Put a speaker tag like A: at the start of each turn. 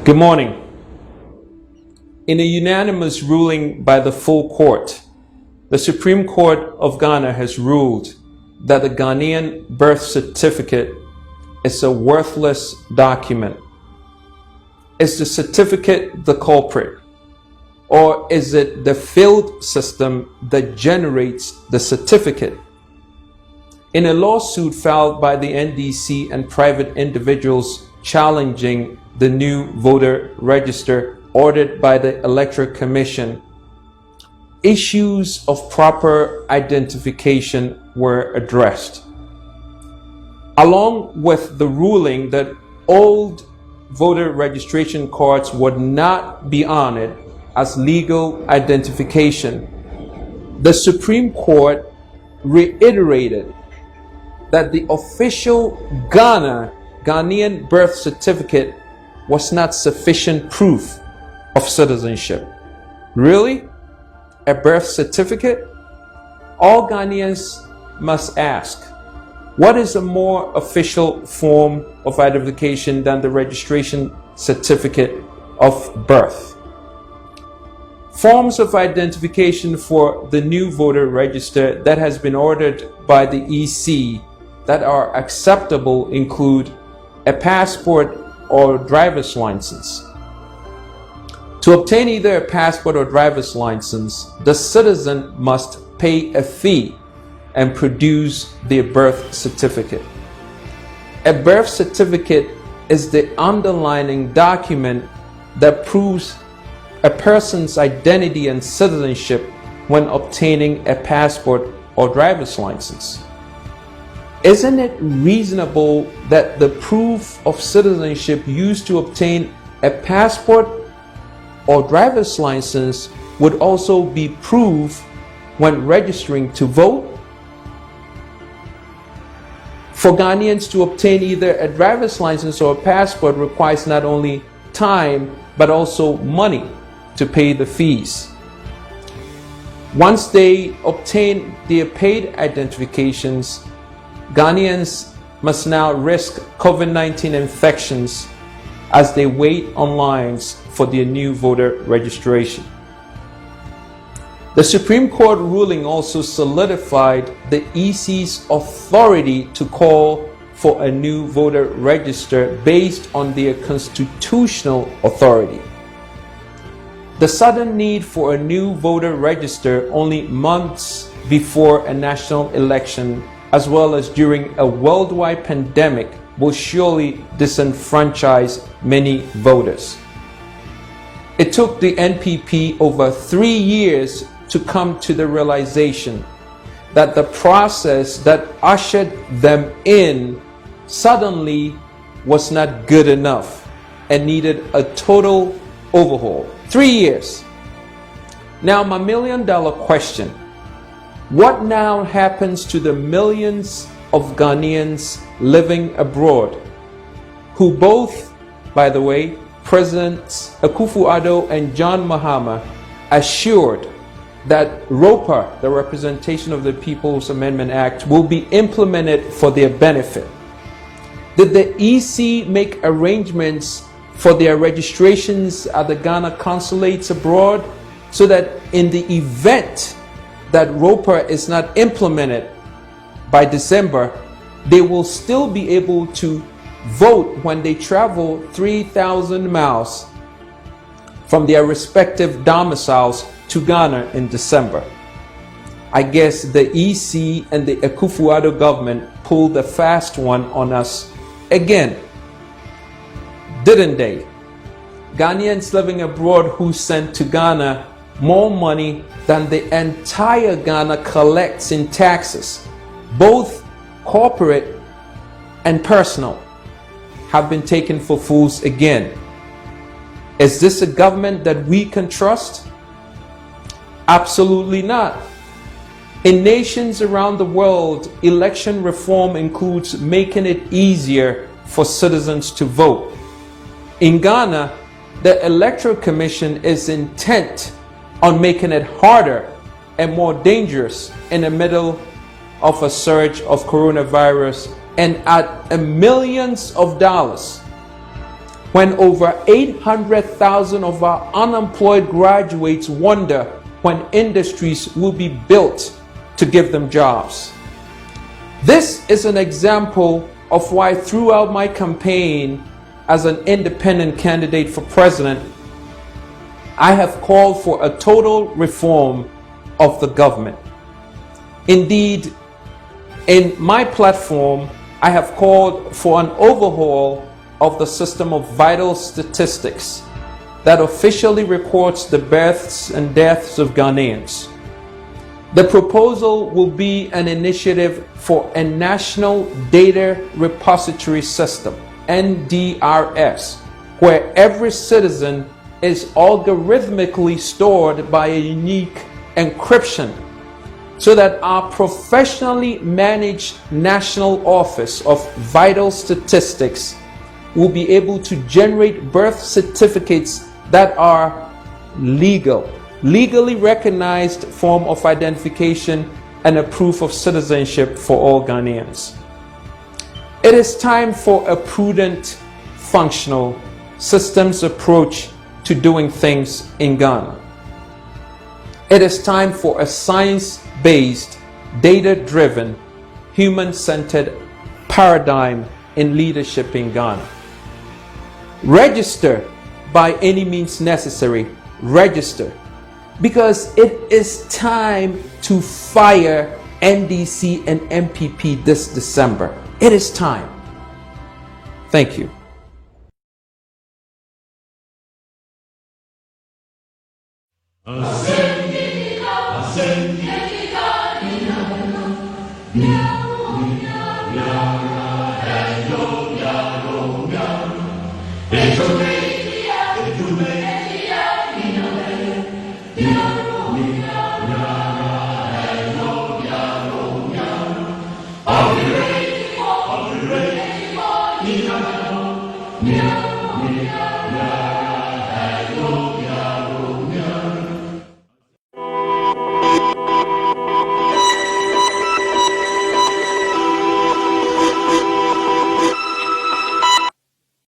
A: Good morning. In a unanimous ruling by the full court, the Supreme Court of Ghana has ruled that the Ghanaian birth certificate is a worthless document. Is the certificate the culprit, or is it the failed system that generates the certificate? In a lawsuit filed by the NDC and private individuals challenging the new voter register ordered by the Electoral Commission, issues of proper identification were addressed, along with the ruling that old voter registration cards would not be honored as legal identification. The Supreme Court reiterated that the official Ghanaian birth certificate was not sufficient proof of citizenship. Really? A birth certificate? All Ghanaians must ask, what is a more official form of identification than the registration certificate of birth? Forms of identification for the new voter register that has been ordered by the EC that are acceptable include a passport or driver's license. To obtain either a passport or driver's license, the citizen must pay a fee and produce their birth certificate. A birth certificate is the underlying document that proves a person's identity and citizenship when obtaining a passport or driver's license. Isn't it reasonable that the proof of citizenship used to obtain a passport or driver's license would also be proof when registering to vote? For Ghanaians to obtain either a driver's license or a passport requires not only time but also money to pay the fees. Once they obtain their paid identifications, Ghanaians must now risk COVID-19 infections as they wait on lines for their new voter registration. The Supreme Court ruling also solidified the EC's authority to call for a new voter register based on their constitutional authority. The sudden need for a new voter register only months before a national election, as well as during a worldwide pandemic, will surely disenfranchise many voters. It took the NPP over 3 years to come to the realization that the process that ushered them in suddenly was not good enough and needed a total overhaul. 3 years. Now, my million-dollar question: what now happens to the millions of Ghanaians living abroad who both, by the way, Presidents Akufo-Addo and John Mahama assured that ROPA, the Representation of the People's Amendment Act, will be implemented for their benefit? Did the EC make arrangements for their registrations at the Ghana consulates abroad so that in the event that ROPA is not implemented by December, they will still be able to vote when they travel 3,000 miles from their respective domiciles to Ghana in December? I guess the EC and the Akufo-Addo government pulled the fast one on us again, didn't they? Ghanaians living abroad who sent to Ghana more money than the entire Ghana collects in taxes, both corporate and personal, have been taken for fools again. Is this a government that we can trust? Absolutely not. In nations around the world, election reform includes making it easier for citizens to vote. In Ghana, the Electoral Commission is intent on making it harder and more dangerous in the middle of a surge of coronavirus and at millions of dollars. when over 800,000 of our unemployed graduates wonder when industries will be built to give them jobs. This is an example of why throughout my campaign as an independent candidate for president, I have called for a total reform of the government. Indeed, in my platform, I have called for an overhaul of the system of vital statistics that officially records the births and deaths of Ghanaians. The proposal will be an initiative for a national data repository system, NDRS, where every citizen is algorithmically stored by a unique encryption, so that our professionally managed National Office of Vital Statistics will be able to generate birth certificates that are legally recognized form of identification and a proof of citizenship for all Ghanaians. It is time for a prudent, functional, systems approach to doing things in Ghana. It is time for a science-based, data-driven, human-centered paradigm in leadership in Ghana. Register by any means necessary. Register, because it is time to fire NDC and MPP this December. It is time. Thank you.
B: It's